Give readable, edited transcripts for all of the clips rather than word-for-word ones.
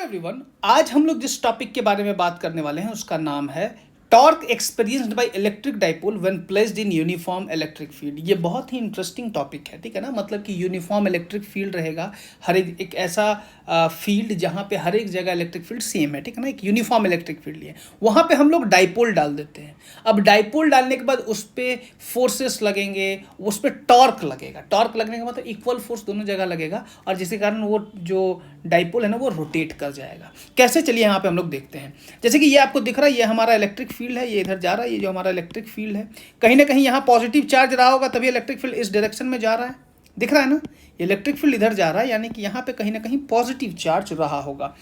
Everyone, आज हम लोग जिस टॉपिक के बारे में बात करने वाले हैं उसका नाम है torque experienced by electric dipole when placed in uniform electric field. ये बहुत ही इंटरेस्टिंग टॉपिक है, ठीक है ना। मतलब कि यूनिफॉर्म इलेक्ट्रिक फील्ड रहेगा, हर एक ऐसा फील्ड जहाँ पे हर एक जगह इलेक्ट्रिक फील्ड सेम है, ठीक है ना। एक यूनिफॉर्म इलेक्ट्रिक फील्ड है, वहाँ पे हम लोग डाइपोल डाल देते हैं। अब डाइपोल डालने के बाद उस पर फोर्सेस लगेंगे, उस पर टॉर्क लगेगा। टॉर्क लगने का मतलब इक्वल फोर्स दोनों जगह लगेगा और जिसके कारण वो जो डाइपोल है ना वो रोटेट कर जाएगा। कैसे, चलिए यहाँ पे हम लोग देखते हैं। जैसे कि ये आपको दिख रहा है, ये हमारा इलेक्ट्रिक फील्ड है, ये इधर जा रहा है। ये जो हमारा इलेक्ट्रिक फील्ड है, कहीं ना कहीं यहाँ पॉजिटिव चार्ज रहा होगा तभी इलेक्ट्रिक फील्ड इस डायरेक्शन में जा रहा है, दिख रहा है ना। इलेक्ट्रिक फील्ड इधर जा रहा है, यानी कि यहाँ पे कहीं ना कहीं पॉजिटिव चार्ज रहा होगा।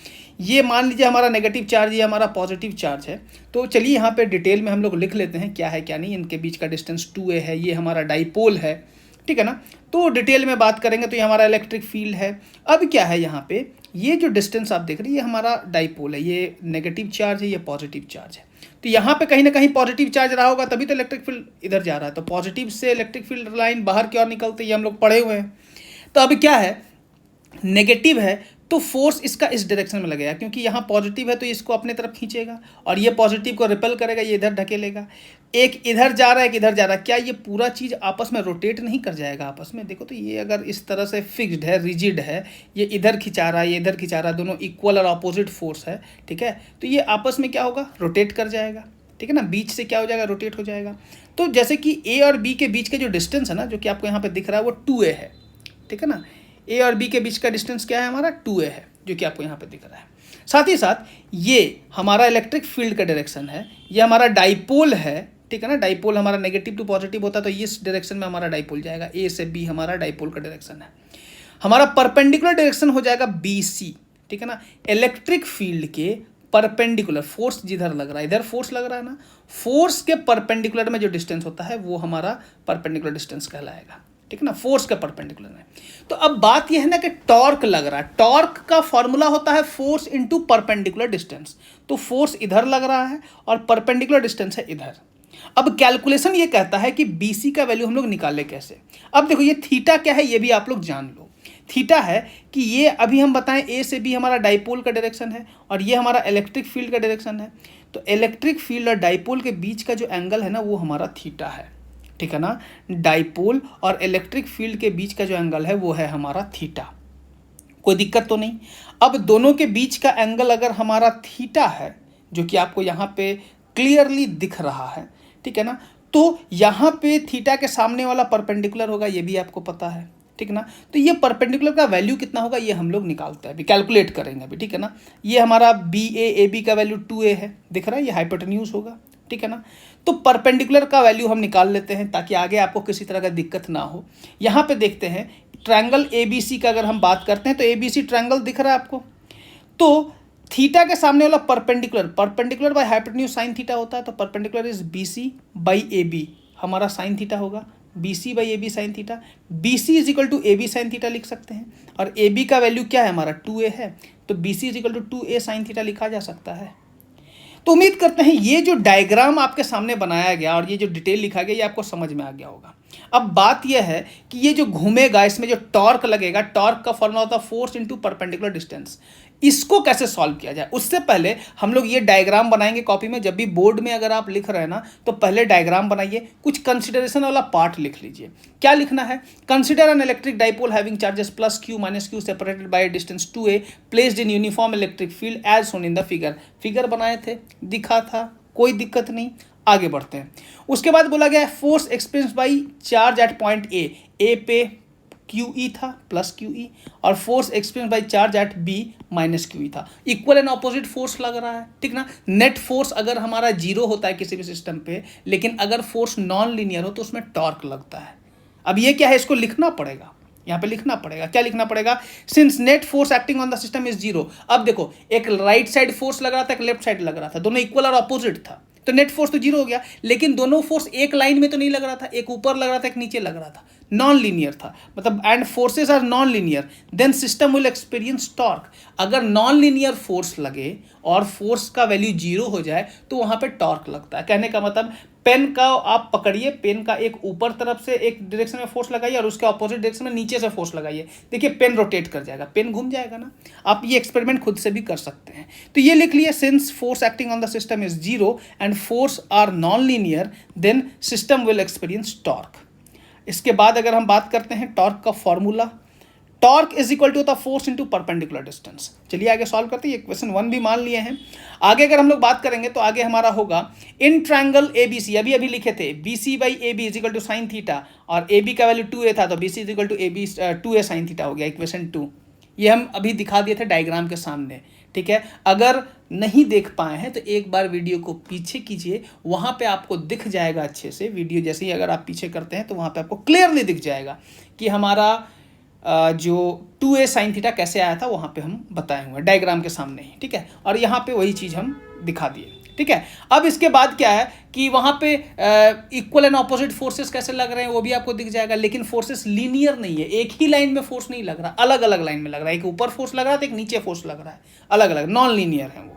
ये मान लीजिए हमारा नेगेटिव चार्ज, ये हमारा पॉजिटिव चार्ज है। तो चलिए यहाँ पे डिटेल में हम लोग लिख लेते हैं क्या है क्या नहीं। इनके बीच का डिस्टेंस 2a है, ये हमारा डाइपोल है, ठीक है ना। तो डिटेल में बात करेंगे तो ये हमारा इलेक्ट्रिक फील्ड है। अब क्या है यहाँ पे, ये जो डिस्टेंस आप देख रहे हैं ये हमारा डाइपोल है, ये नेगेटिव चार्ज है, ये पॉजिटिव चार्ज है। तो यहाँ पे कहीं ना कहीं पॉजिटिव चार्ज रहा होगा तभी तो इलेक्ट्रिक फील्ड इधर जा रहा है। तो पॉजिटिव से इलेक्ट्रिक फील्ड लाइन बाहर की ओर निकलते, ये हम लोग पढ़े हुए हैं। तो अब क्या है, नेगेटिव है तो फोर्स इसका इस डायरेक्शन में लगेगा, क्योंकि यहाँ पॉजिटिव है तो इसको अपने तरफ खींचेगा और ये पॉजिटिव को रिपेल करेगा, ये इधर ढकेलेगा। एक इधर जा रहा है, एक इधर जा रहा है। क्या ये पूरा चीज़ आपस में रोटेट नहीं कर जाएगा आपस में? देखो तो ये अगर इस तरह से फिक्स्ड है, रिजिड है, ये इधर खिंचा रहा है, ये इधर खिंचा रहा है, दोनों इक्वल और अपोजिट फोर्स है, ठीक है। तो ये आपस में क्या होगा, रोटेट कर जाएगा, ठीक है ना। बीच से क्या हो जाएगा, रोटेट हो जाएगा। तो जैसे कि ए और बी के बीच के जो डिस्टेंस है ना, जो कि आपको यहाँ पे दिख रहा है, वो 2a है, ठीक है ना। ए और बी के बीच का डिस्टेंस क्या है, हमारा 2a है, जो कि आपको यहाँ पे दिख रहा है। साथ ही साथ ये हमारा इलेक्ट्रिक फील्ड का डायरेक्शन है, ये हमारा डाइपोल है, ठीक है ना। डाइपोल हमारा नेगेटिव टू पॉजिटिव होता है, तो इस डायरेक्शन में हमारा डाइपोल जाएगा। ए से बी हमारा डाइपोल का डायरेक्शन है। हमारा परपेंडिकुलर डायरेक्शन हो जाएगा BC, ठीक है ना। इलेक्ट्रिक फील्ड के परपेंडिकुलर फोर्स जिधर लग रहा है, इधर फोर्स लग रहा है ना, फोर्स के परपेंडिकुलर में जो डिस्टेंस होता है वो हमारा परपेंडिकुलर डिस्टेंस कहलाएगा, ठीक है ना, फोर्स का परपेंडिकुलर में। तो अब बात यह है ना कि टॉर्क लग रहा है। टॉर्क का फॉर्मूला होता है फोर्स इनटू परपेंडिकुलर डिस्टेंस। तो फोर्स इधर लग रहा है और परपेंडिकुलर डिस्टेंस है इधर। अब कैलकुलेशन ये कहता है कि BC का वैल्यू हम लोग निकाले कैसे। अब देखो ये थीटा क्या है ये भी आप लोग जान लो। थीटा है कि ये अभी हम बताएं A से B हमारा डाइपोल का डायरेक्शन है और ये हमारा इलेक्ट्रिक फील्ड का डायरेक्शन है। तो इलेक्ट्रिक फील्ड और डाइपोल के बीच का जो एंगल है ना वो हमारा थीटा है, ठीक है ना। डाइपोल और इलेक्ट्रिक फील्ड के बीच का जो एंगल है वो है हमारा थीटा। कोई दिक्कत तो नहीं। अब दोनों के बीच का एंगल अगर हमारा थीटा है, जो कि आपको यहाँ पे क्लियरली दिख रहा है, ठीक है ना, तो यहाँ पे थीटा के सामने वाला परपेंडिकुलर होगा, ये भी आपको पता है, ठीक है ना। तो ये परपेंडिकुलर का वैल्यू कितना होगा ये हम लोग निकालते हैं अभी, कैलकुलेट करेंगे अभी, ठीक है ना। ये हमारा BA का वैल्यू 2a है, दिख रहा है, ये हाइपोटेन्यूज होगा, ठीक है ना। तो परपेंडिकुलर का वैल्यू हम निकाल लेते हैं ताकि आगे आपको किसी तरह का दिक्कत ना हो। यहाँ पे देखते हैं ट्रायंगल ABC का अगर हम बात करते हैं तो ABC ट्रायंगल दिख रहा है आपको। तो थीटा के सामने वाला perpendicular by hypotenuse sine theta होता है, तो perpendicular is BC by AB, हमारा साइन थीटा होगा BC by AB sine theta. BC is equal to AB sine theta लिख सकते हैं और AB का वैल्यू क्या है हमारा 2a है, तो BC is equal to 2a sine theta लिखा जा सकता है। तो उम्मीद करते हैं ये जो डायग्राम आपके सामने बनाया गया और ये जो डिटेल लिखा गया ये आपको समझ में आ गया होगा। अब बात यह है कि ये जो घूमेगा इसमें जो टॉर्क लगेगा, टॉर्क का फॉर्मूला होता है फोर्स इनटू परपेंडिकुलर डिस्टेंस। इसको कैसे सॉल्व किया जाए उससे पहले हम लोग ये डायग्राम बनाएंगे कॉपी में। जब भी बोर्ड में अगर आप लिख रहे हैं ना तो पहले डायग्राम बनाइए, कुछ कंसिडरेशन वाला पार्ट लिख लीजिए। क्या लिखना है, consider an electric dipole having charges plus q minus q separated by distance 2a placed in uniform electric field as shown in the figure. Figure बनाए थे, दिखा था, कोई दिक्कत नहीं। आगे बढ़ते हैं। उसके बाद बोला गया है force experience by charge at point A पे QE था प्लस QE और force experience by charge at B minus QE था। इक्वल एंड ऑपोजिट फोर्स लग रहा है, ठीक ना। नेट फोर्स अगर हमारा 0 होता है किसी भी सिस्टम पे, लेकिन अगर फोर्स नॉन लीनियर हो तो उसमें टॉर्क लगता है। अब ये क्या है, इसको लिखना पड़ेगा, यहाँ पे लिखना पड़ेगा। क्या लिखना पड़ेगा, since net force acting on the system is 0। अब देखो एक राइट साइड फोर्स लग रहा था, एक लेफ्ट साइड लग रहा था, दोनों इक्वल और ऑपोजिट था, तो नेट फोर्स तो 0 हो गया। लेकिन दोनों फोर्स एक लाइन में तो नहीं लग रहा था, एक ऊपर लग रहा था एक नीचे लग रहा था। नॉन लीनियर था, मतलब and forces are non linear then system will experience torque. अगर नॉन लीनियर फोर्स लगे और फोर्स का वैल्यू जीरो हो जाए तो वहाँ पे टॉर्क लगता है। कहने का मतलब पेन का आप पकड़िए, पेन का एक ऊपर तरफ से एक डायरेक्शन में फोर्स लगाइए और उसके ऑपोजिट डायरेक्शन में नीचे से फोर्स लगाइए, देखिए पेन रोटेट कर जाएगा, पेन घूम जाएगा ना। आप ये एक्सपेरिमेंट खुद से भी कर सकते हैं। तो ये लिख लिया, since force acting on the system is zero and force are non linear then system will experience torque. इसके बाद अगर हम बात करते हैं टॉर्क का formula, torque is equal to the force into perpendicular distance. चलिए आगे सॉल्व करते हैं, ये क्वेश्चन 1 भी मान लिए हैं। आगे अगर हम लोग बात करेंगे तो आगे हमारा होगा इन ट्रायंगल ABC, अभी अभी लिखे थे BC by AB is equal to sine theta, और AB का वैल्यू 2a था तो BC is equal to AB 2a sine theta हो गया, इक्वेशन 2। ये हम अभी दिखा दिए थे डायग्राम के सामने, ठीक है। अगर नहीं देख पाए हैं तो एक बार वीडियो को पीछे कीजिए, वहां पे आपको दिख जाएगा अच्छे से। वीडियो जैसे ही अगर आप पीछे करते हैं तो वहां पे आपको क्लियरली दिख जाएगा कि हमारा जो 2a साइन थीटा कैसे आया था, वहाँ पे हम बताए हुए डायग्राम के सामने ही, ठीक है। और यहाँ पे वही चीज़ हम दिखा दिए, ठीक है। अब इसके बाद क्या है कि वहाँ पे इक्वल एंड ऑपोजिट फोर्सेस कैसे लग रहे हैं वो भी आपको दिख जाएगा, लेकिन फोर्सेस लीनियर नहीं है, एक ही लाइन में फोर्स नहीं लग रहा, अलग अलग लाइन में लग रहा है। एक ऊपर फोर्स लग रहा है तो एक नीचे फोर्स लग रहा है, अलग अलग नॉन लीनियर है वो,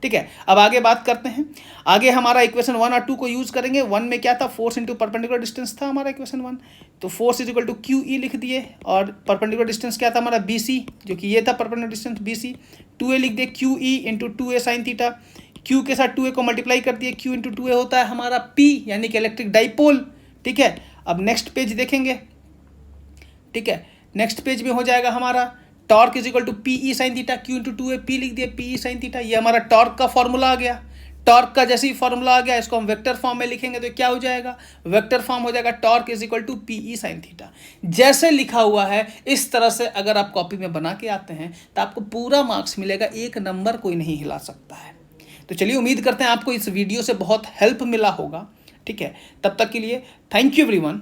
ठीक है। अब आगे बात करते हैं, आगे हमारा इक्वेशन 1 और 2 को यूज करेंगे। 1 में क्या था, फोर्स इंटू परपेंडिकुलर डिस्टेंस था हमारा इक्वेशन 1, तो force is equal to QE लिख दिए, और परपेंडिकुलर डिस्टेंस क्या था हमारा BC, जो कि ये था परपेंडिकुलर डिस्टेंस BC। 2a लिख दिए, QE into 2a sine theta, Q के साथ 2a को मल्टीप्लाई कर दिए, Q इंटू 2a होता है हमारा P, यानी कि इलेक्ट्रिक डाइपोल, ठीक है। अब नेक्स्ट पेज देखेंगे, ठीक है, नेक्स्ट पेज में हो जाएगा हमारा torque is equal to PE sine theta, Q into 2a, P लिख दिया, PE साइन थीटा। ये हमारा टॉर्क का फॉर्मूला आ गया। टॉर्क का जैसे ही फॉर्मूला आ गया, इसको हम वेक्टर फॉर्म में लिखेंगे तो क्या हो जाएगा, वेक्टर फॉर्म हो जाएगा torque is equal to PE sine theta. जैसे लिखा हुआ है इस तरह से अगर आप कॉपी में बना के आते हैं तो आपको पूरा मार्क्स मिलेगा, एक नंबर कोई नहीं हिला सकता है। तो चलिए उम्मीद करते हैं आपको इस वीडियो से बहुत हेल्प मिला होगा, ठीक है। तब तक के लिए थैंक यू एवरीवन।